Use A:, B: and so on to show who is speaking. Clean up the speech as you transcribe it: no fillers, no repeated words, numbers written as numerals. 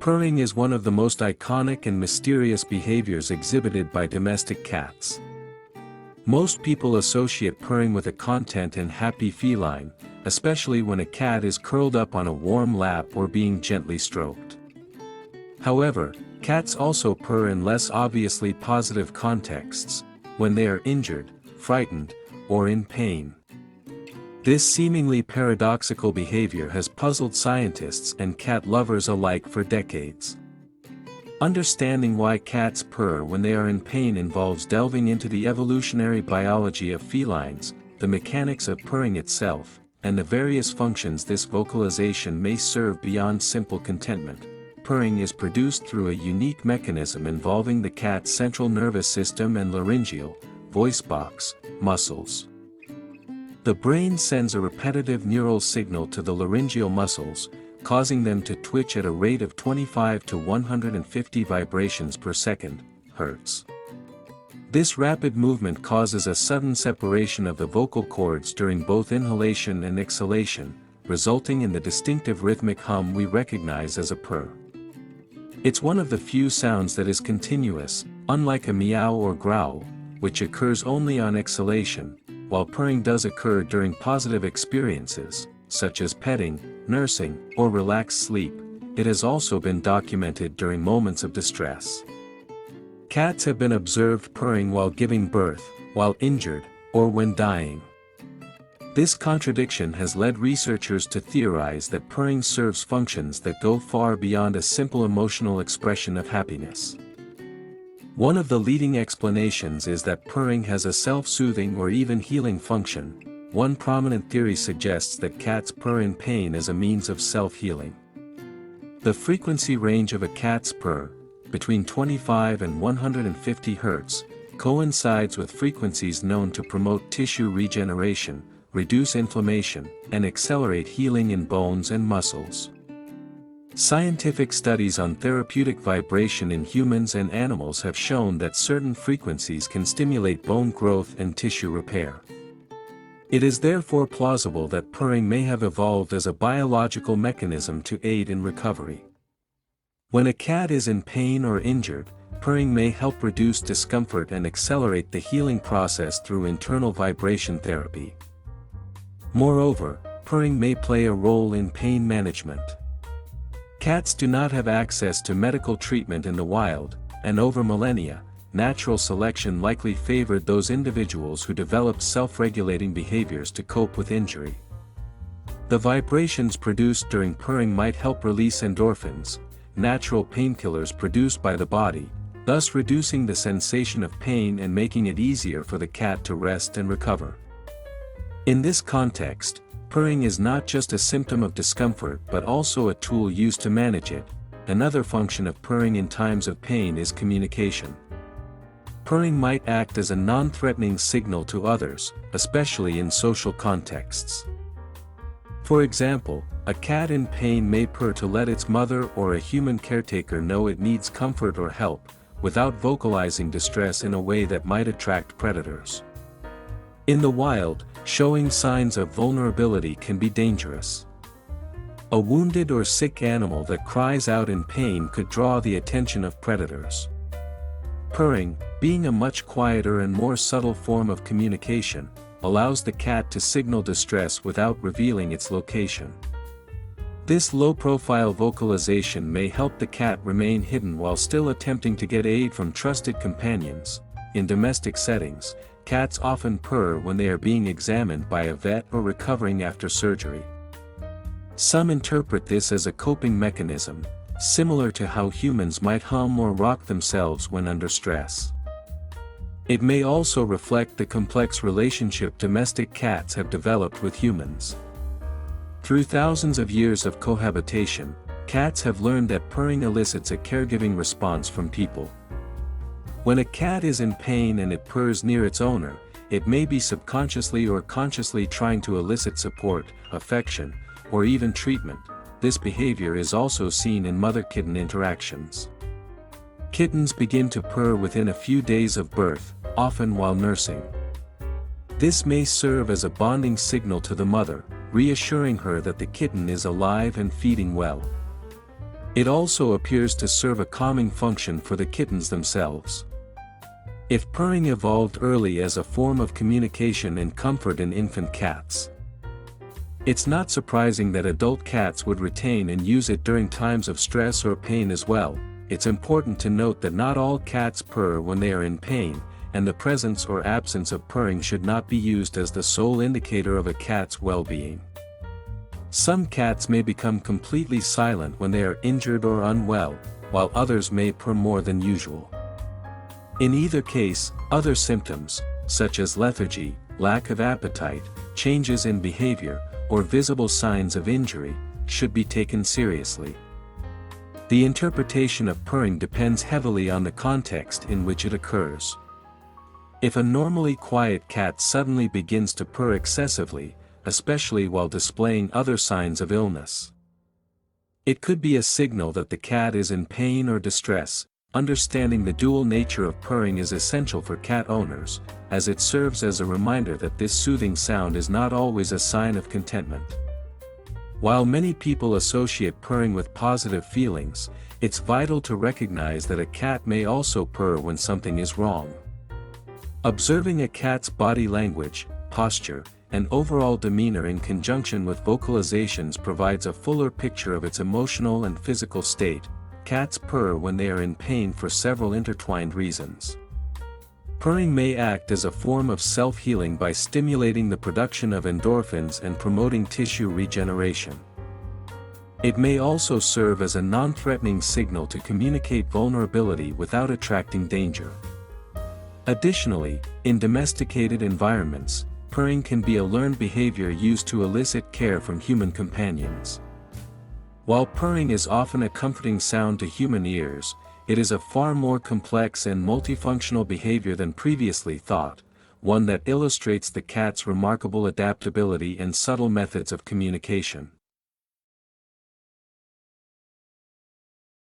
A: Purring is one of the most iconic and mysterious behaviors exhibited by domestic cats. Most people associate purring with a content and happy feline, especially when a cat is curled up on a warm lap or being gently stroked. However, cats also purr in less obviously positive contexts, when they are injured, frightened, or in pain. This seemingly paradoxical behavior has puzzled scientists and cat lovers alike for decades. Understanding why cats purr when they are in pain involves delving into the evolutionary biology of felines, the mechanics of purring itself, and the various functions this vocalization may serve beyond simple contentment. Purring is produced through a unique mechanism involving the cat's central nervous system and laryngeal, voice box, muscles. The brain sends a repetitive neural signal to the laryngeal muscles, causing them to twitch at a rate of 25 to 150 vibrations per second, Hz. This rapid movement causes a sudden separation of the vocal cords during both inhalation and exhalation, resulting in the distinctive rhythmic hum we recognize as a purr. It's one of the few sounds that is continuous, unlike a meow or growl, which occurs only on exhalation, while purring does occur during positive experiences, such as petting, nursing, or relaxed sleep. It has also been documented during moments of distress. Cats have been observed purring while giving birth, while injured, or when dying. This contradiction has led researchers to theorize that purring serves functions that go far beyond a simple emotional expression of happiness. One of the leading explanations is that purring has a self-soothing or even healing function. One prominent theory suggests that cats purr in pain as a means of self-healing. The frequency range of a cat's purr, between 25 and 150 Hz, coincides with frequencies known to promote tissue regeneration, reduce inflammation, and accelerate healing in bones and muscles. Scientific studies on therapeutic vibration in humans and animals have shown that certain frequencies can stimulate bone growth and tissue repair. It is therefore plausible that purring may have evolved as a biological mechanism to aid in recovery. When a cat is in pain or injured, purring may help reduce discomfort and accelerate the healing process through internal vibration therapy. Moreover, purring may play a role in pain management. Cats do not have access to medical treatment in the wild, and over millennia, natural selection likely favored those individuals who developed self-regulating behaviors to cope with injury. The vibrations produced during purring might help release endorphins, natural painkillers produced by the body, thus reducing the sensation of pain and making it easier for the cat to rest and recover. In this context, purring is not just a symptom of discomfort but also a tool used to manage it. Another function of purring in times of pain is communication. Purring might act as a non-threatening signal to others, especially in social contexts. For example, a cat in pain may purr to let its mother or a human caretaker know it needs comfort or help, without vocalizing distress in a way that might attract predators. In the wild, showing signs of vulnerability can be dangerous. A wounded or sick animal that cries out in pain could draw the attention of predators. Purring, being a much quieter and more subtle form of communication, allows the cat to signal distress without revealing its location. This low-profile vocalization may help the cat remain hidden while still attempting to get aid from trusted companions. In domestic settings, cats often purr when they are being examined by a vet or recovering after surgery. Some interpret this as a coping mechanism, similar to how humans might hum or rock themselves when under stress. It may also reflect the complex relationship domestic cats have developed with humans. Through thousands of years of cohabitation, cats have learned that purring elicits a caregiving response from people. When a cat is in pain and it purrs near its owner, it may be subconsciously or consciously trying to elicit support, affection, or even treatment. This behavior is also seen in mother-kitten interactions. Kittens begin to purr within a few days of birth, often while nursing. This may serve as a bonding signal to the mother, reassuring her that the kitten is alive and feeding well. It also appears to serve a calming function for the kittens themselves. If purring evolved early as a form of communication and comfort in infant cats, it's not surprising that adult cats would retain and use it during times of stress or pain as well. It's important to note that not all cats purr when they are in pain, and the presence or absence of purring should not be used as the sole indicator of a cat's well-being. Some cats may become completely silent when they are injured or unwell, while others may purr more than usual. In either case, other symptoms, such as lethargy, lack of appetite, changes in behavior, or visible signs of injury, should be taken seriously. The interpretation of purring depends heavily on the context in which it occurs. If a normally quiet cat suddenly begins to purr excessively, especially while displaying other signs of illness, it could be a signal that the cat is in pain or distress. Understanding the dual nature of purring is essential for cat owners, as it serves as a reminder that this soothing sound is not always a sign of contentment. While many people associate purring with positive feelings, it's vital to recognize that a cat may also purr when something is wrong. Observing a cat's body language, posture, and overall demeanor in conjunction with vocalizations provides a fuller picture of its emotional and physical state. Cats purr when they are in pain for several intertwined reasons. Purring may act as a form of self-healing by stimulating the production of endorphins and promoting tissue regeneration. It may also serve as a non-threatening signal to communicate vulnerability without attracting danger. Additionally, in domesticated environments, purring can be a learned behavior used to elicit care from human companions. While purring is often a comforting sound to human ears, it is a far more complex and multifunctional behavior than previously thought, one that illustrates the cat's remarkable adaptability and subtle methods of communication.